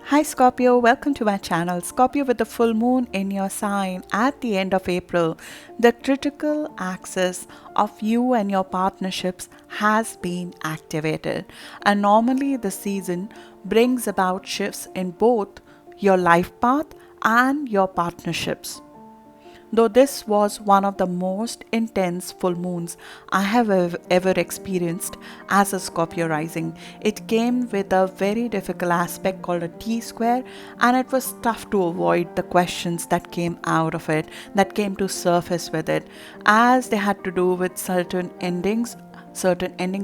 Hi Scorpio, welcome to my channel. Scorpio, with the full moon in your sign at the end of April, the critical axis of you and your partnerships has been activated. And normally the season brings about shifts in both your life path and your partnerships. Though this was one of the most intense full moons I have ever experienced as a Scorpio rising, it came with a very difficult aspect called a T square, and it was tough to avoid the questions that came out of it, that came to surface with it, as they had to do with certain endings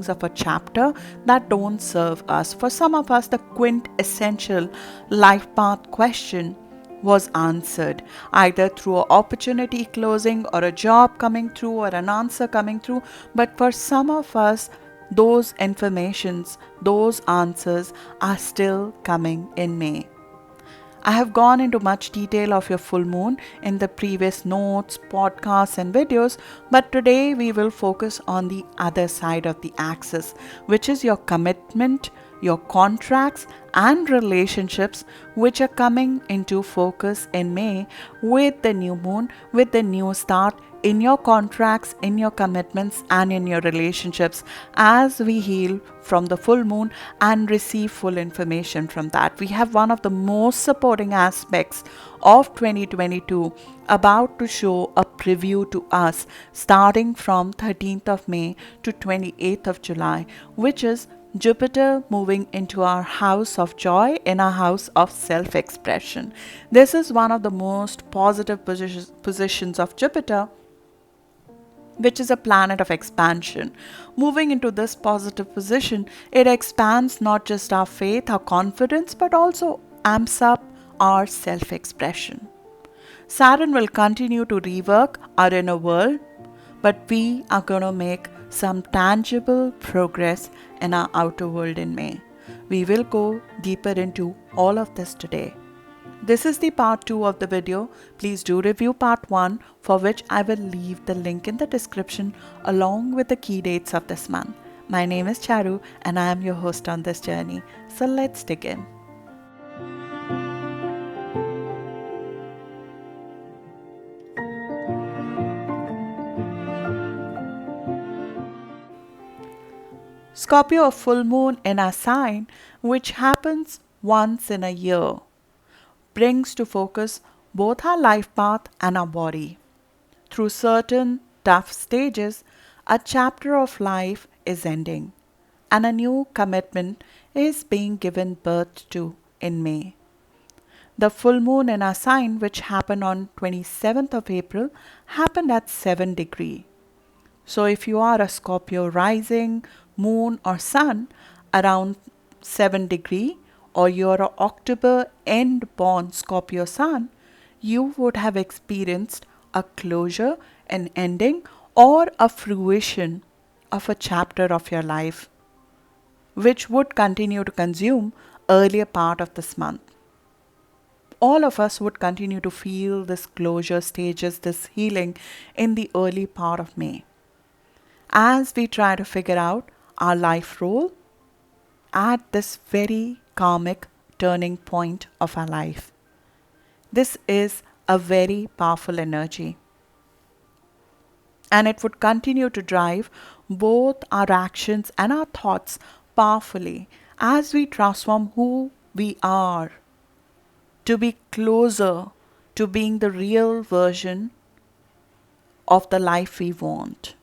of a chapter that don't serve us. For some of us, the quintessential life path question was answered either through an opportunity closing or a job coming through or an answer coming through. But for some of us, those informations, those answers are still coming in May. I have gone into much detail of your full moon in the previous notes, podcasts, and videos, but today we will focus on the other side of the axis, which is your commitment, your contracts, and relationships, which are coming into focus in May with the new moon, with the new start in your contracts, in your commitments, and in your relationships as we heal from the full moon and receive full information from that. We have one of the most supporting aspects of 2022 about to show a preview to us starting from 13th of May to 28th of July, which is Jupiter moving into our house of joy, in our house of self expression. This is one of the most positive positions of Jupiter, which is a planet of expansion. Moving into this positive position, it expands not just our faith, our confidence, but also amps up our self expression. Saturn will continue to rework our inner world, but we are going to make some tangible progress in our outer world in May. We will go deeper into all of this today. This is the part 2 of the video. Please do review part 1, for which I will leave the link in the description along with the key dates of this month. My name is Charu and I am your host on this journey. So let's dig in. Scorpio, a full moon in our sign, which happens once in a year, brings to focus both our life path and our body. Through certain tough stages, a chapter of life is ending and a new commitment is being given birth to in May. The full moon in our sign, which happened on 27th of April, happened at 7 degree. So if you are a Scorpio rising, moon or sun around 7 degree, or you're a October end born Scorpio sun, you would have experienced a closure, an ending, or a fruition of a chapter of your life, which would continue to consume earlier part of this month. All of us would continue to feel this closure stages, this healing in the early part of May, as we try to figure out our life role at this very karmic turning point of our life. This is a very powerful energy, and it would continue to drive both our actions and our thoughts powerfully as we transform who we are to be closer to being the real version of the life we want.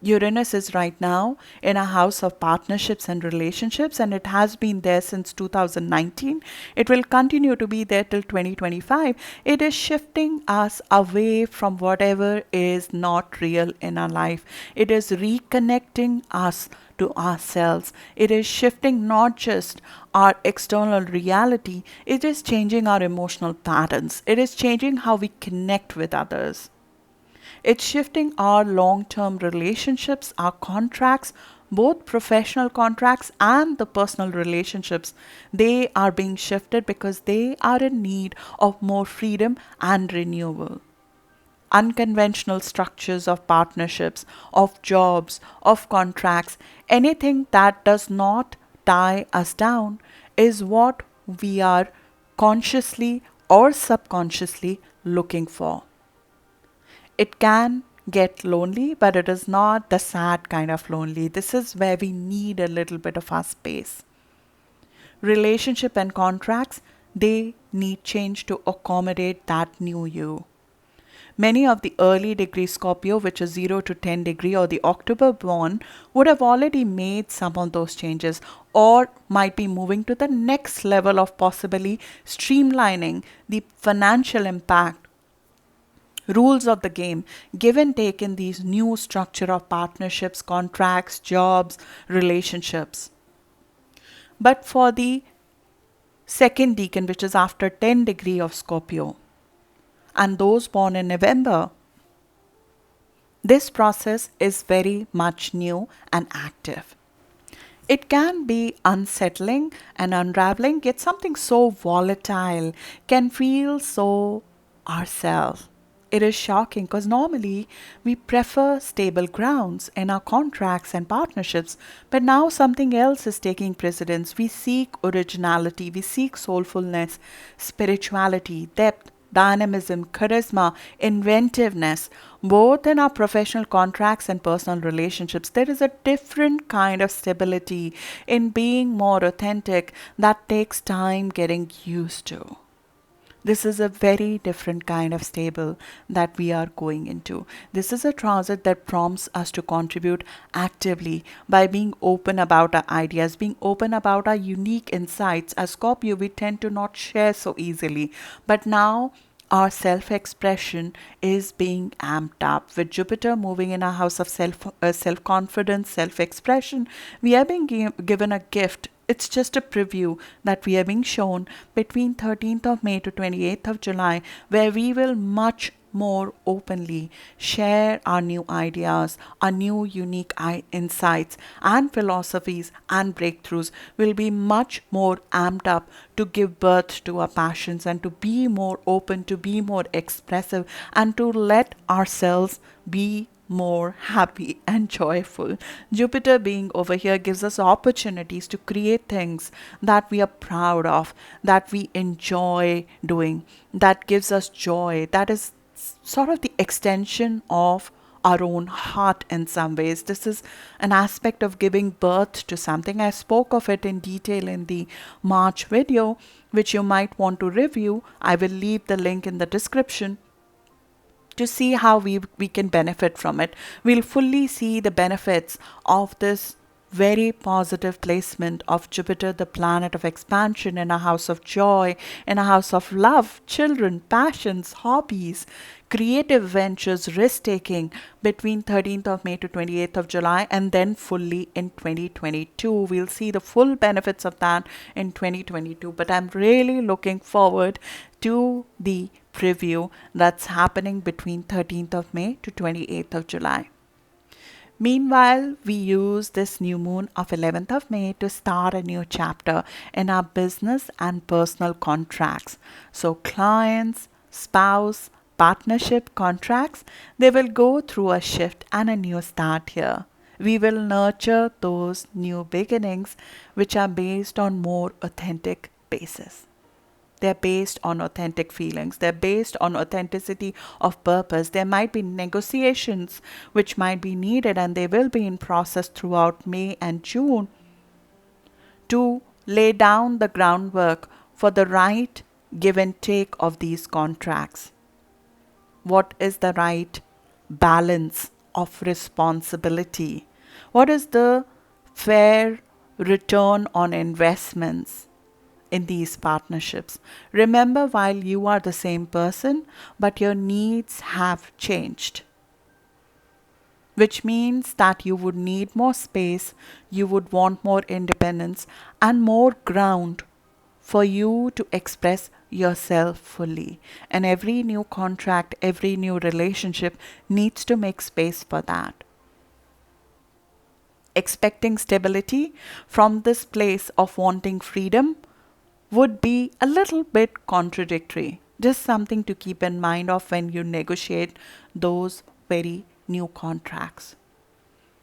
Uranus is right now in a house of partnerships and relationships, and it has been there since 2019. It will continue to be there till 2025. It is shifting us away from whatever is not real in our life. It is reconnecting us to ourselves. It is shifting not just our external reality, it is changing our emotional patterns. It is changing how we connect with others. It's shifting our long term relationships, our contracts, both professional contracts and the personal relationships. They are being shifted because they are in need of more freedom and renewal. Unconventional structures of partnerships, of jobs, of contracts, anything that does not tie us down is what we are consciously or subconsciously looking for. It can get lonely, but it is not the sad kind of lonely. This is where we need a little bit of our space. Relationship and contracts, they need change to accommodate that new you. Many of the early degree Scorpio, which is 0 to 10 degree, or the October born, would have already made some of those changes, or might be moving to the next level of possibly streamlining the financial impact, rules of the game, give and take in these new structure of partnerships, contracts, jobs, relationships. But for the second decan, which is after 10 degree of Scorpio, and those born in November, this process is very much new and active. It can be unsettling and unraveling, yet something so volatile can feel so ourselves. It is shocking because normally we prefer stable grounds in our contracts and partnerships, but now something else is taking precedence. We seek originality, we seek soulfulness, spirituality, depth, dynamism, charisma, inventiveness, both in our professional contracts and personal relationships. There is a different kind of stability in being more authentic that takes time getting used to. This is a very different kind of stable that we are going into. This is a transit that prompts us to contribute actively by being open about our ideas, being open about our unique insights. As Scorpio, we tend to not share so easily. But now our self-expression is being amped up. With Jupiter moving in our house of self-confidence, self-expression, we are being given a gift. It's just a preview that we are being shown between 13th of May to 28th of July, where we will much more openly share our new ideas, our new unique insights and philosophies and breakthroughs. Will be much more amped up to give birth to our passions and to be more open, to be more expressive, and to let ourselves be more happy and joyful. Jupiter being over here gives us opportunities to create things that we are proud of, that we enjoy doing, that gives us joy, that is sort of the extension of our own heart in some ways. This is an aspect of giving birth to something. I spoke of it in detail in the March video, which you might want to review. I will leave the link in the description to see how we can benefit from it. We'll fully see the benefits of this very positive placement of Jupiter, the planet of expansion, in a house of joy, in a house of love, children, passions, hobbies, creative ventures, risk taking between 13th of May to 28th of July, and then fully in 2022. We'll see the full benefits of that in 2022. But I'm really looking forward to the preview that's happening between 13th of May to 28th of July. Meanwhile, we use this new moon of 11th of May to start a new chapter in our business and personal contracts. So clients, spouse, partnership contracts, they will go through a shift and a new start here. We will nurture those new beginnings which are based on more authentic basis. They're based on authentic feelings. They're based on authenticity of purpose. There might be negotiations which might be needed, and they will be in process throughout May and June to lay down the groundwork for the right give and take of these contracts. What is the right balance of responsibility? What is the fair return on investments in these partnerships? Remember, while you are the same person, but your needs have changed, which means that you would need more space, you would want more independence and more ground for you to express yourself fully. And every new contract, every new relationship needs to make space for that. Expecting stability from this place of wanting freedom would be a little bit contradictory. Just something to keep in mind of when you negotiate those very new contracts.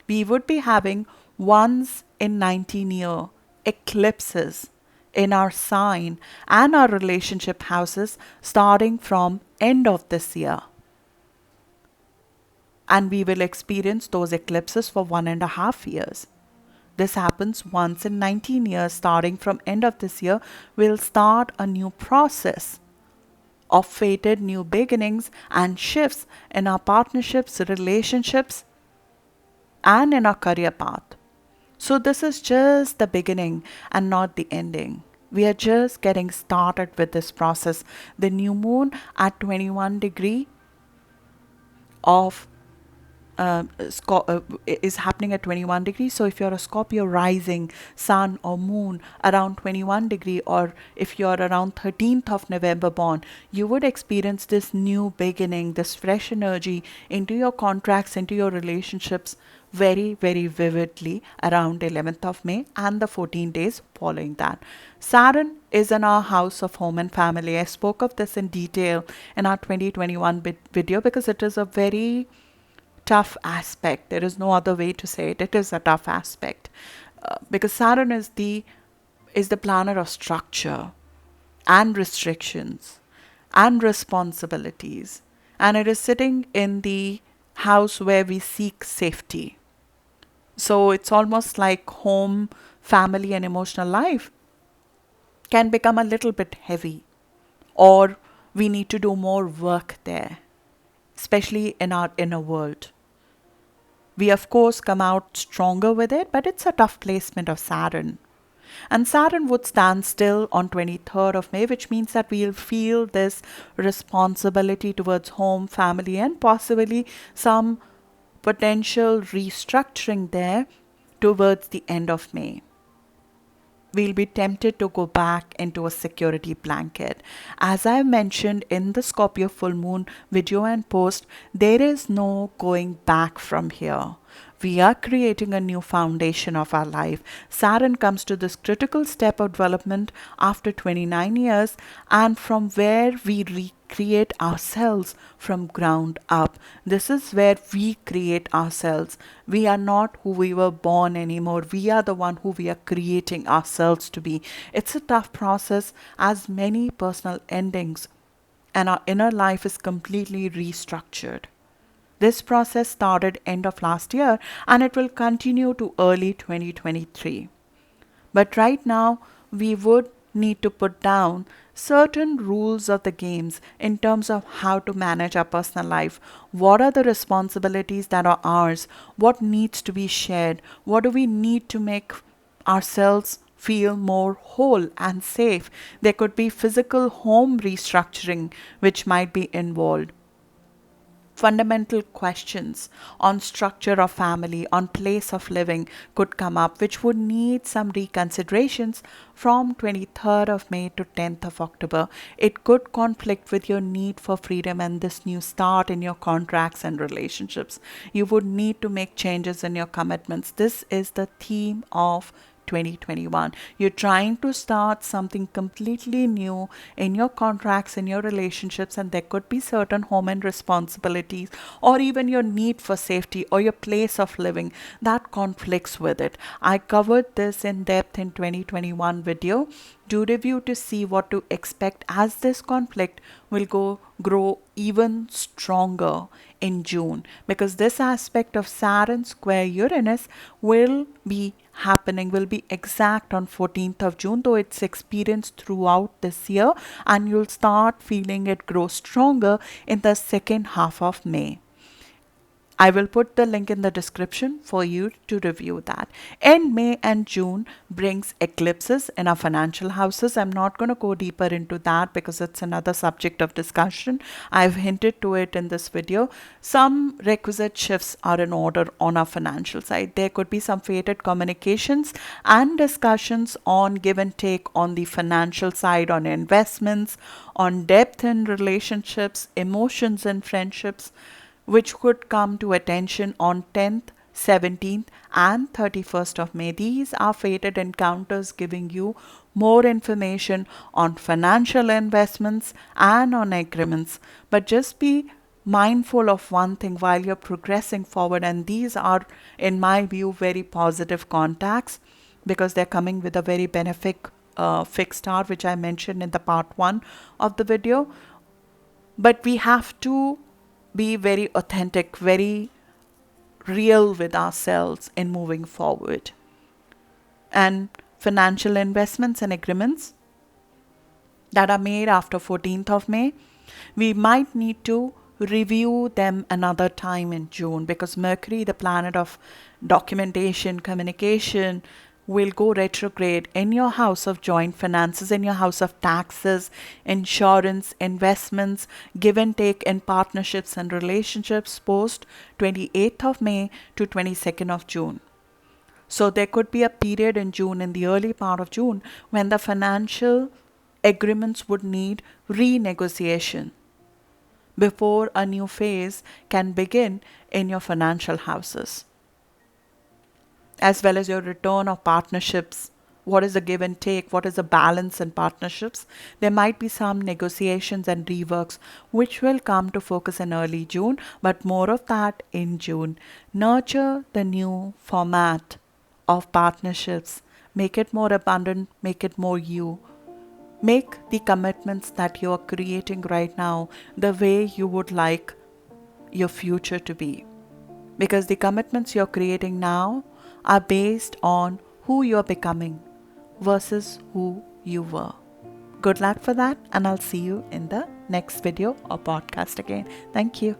We would be having once in 19-year eclipses in our sign and our relationship houses starting from end of this year. And we will experience those eclipses for 1.5 years. This happens once in 19 years. Starting from end of this year, we'll start a new process of fated new beginnings and shifts in our partnerships, relationships, and in our career path. So this is just the beginning and not the ending. We are just getting started with this process. The new moon at 21 degree of is happening at 21 degrees. So if you're a Scorpio rising, sun or moon around 21 degree, or if you're around 13th of November born, you would experience this new beginning, this fresh energy into your contracts, into your relationships very, very vividly around 11th of May and the 14 days following that. Saturn is in our house of home and family. I spoke of this in detail in our 2021 video because it is a very tough aspect. There is no other way to say it. It is a tough aspect because Saturn is the planet of structure and restrictions and responsibilities, and it is sitting in the house where we seek safety. So it's almost like home, family, and emotional life can become a little bit heavy, or we need to do more work there, especially in our inner world. We, of course, come out stronger with it, but it's a tough placement of Saturn. And Saturn would stand still on 23rd of May, which means that we'll feel this responsibility towards home, family, and possibly some potential restructuring there towards the end of May. We'll be tempted to go back into a security blanket. As I mentioned in the Scorpio full moon video and post, there is no going back from here. We are creating a new foundation of our life. Saturn comes to this critical step of development after 29 years, and from where we recreate ourselves from ground up. This is where we create ourselves. We are not who we were born anymore. We are the one who we are creating ourselves to be. It's a tough process, as many personal endings, and our inner life is completely restructured. This process started end of last year and it will continue to early 2023. But right now, we would need to put down certain rules of the games in terms of how to manage our personal life. What are the responsibilities that are ours? What needs to be shared? What do we need to make ourselves feel more whole and safe? There could be physical home restructuring which might be involved. Fundamental questions on structure of family, on place of living could come up, which would need some reconsiderations from 23rd of May to 10th of October. It could conflict with your need for freedom and this new start in your contracts and relationships. You would need to make changes in your commitments. This is the theme of 2021. You're trying to start something completely new in your contracts, in your relationships, and there could be certain home and responsibilities, or even your need for safety or your place of living that conflicts with it. I covered this in depth in 2021 video. Do review to see what to expect, as this conflict will grow even stronger in June, because this aspect of Saturn square Uranus will be exact on 14th of June, though it's experienced throughout this year, and you'll start feeling it grow stronger in the second half of May. I will put the link in the description for you to review that. And May and June brings eclipses in our financial houses. I'm not going to go deeper into that because it's another subject of discussion. I've hinted to it in this video. Some requisite shifts are in order on our financial side. There could be some fated communications and discussions on give and take on the financial side, on investments, on depth in relationships, emotions and friendships, which could come to attention on 10th, 17th and 31st of May. These are fated encounters giving you more information on financial investments and on agreements. But just be mindful of one thing while you're progressing forward, and these are, in my view, very positive contacts because they're coming with a very fixed star, which I mentioned in the part 1 of the video. But we have to be very authentic, very real with ourselves in moving forward. And financial investments and agreements that are made after 14th of May, we might need to review them another time in June, because Mercury, the planet of documentation, communication, will go retrograde in your house of joint finances, in your house of taxes, insurance, investments, give and take in partnerships and relationships post 28th of May to 22nd of June. So there could be a period in June, in the early part of June, when the financial agreements would need renegotiation before a new phase can begin in your financial houses, as well as your return of partnerships. What is the give and take? What is the balance in partnerships? There might be some negotiations and reworks which will come to focus in early June, but more of that in June. Nurture the new format of partnerships. Make it more abundant, make it more you. Make the commitments that you are creating right now the way you would like your future to be. Because the commitments you're creating now are based on who you're becoming versus who you were. Good luck for that, and I'll see you in the next video or podcast again. Thank you.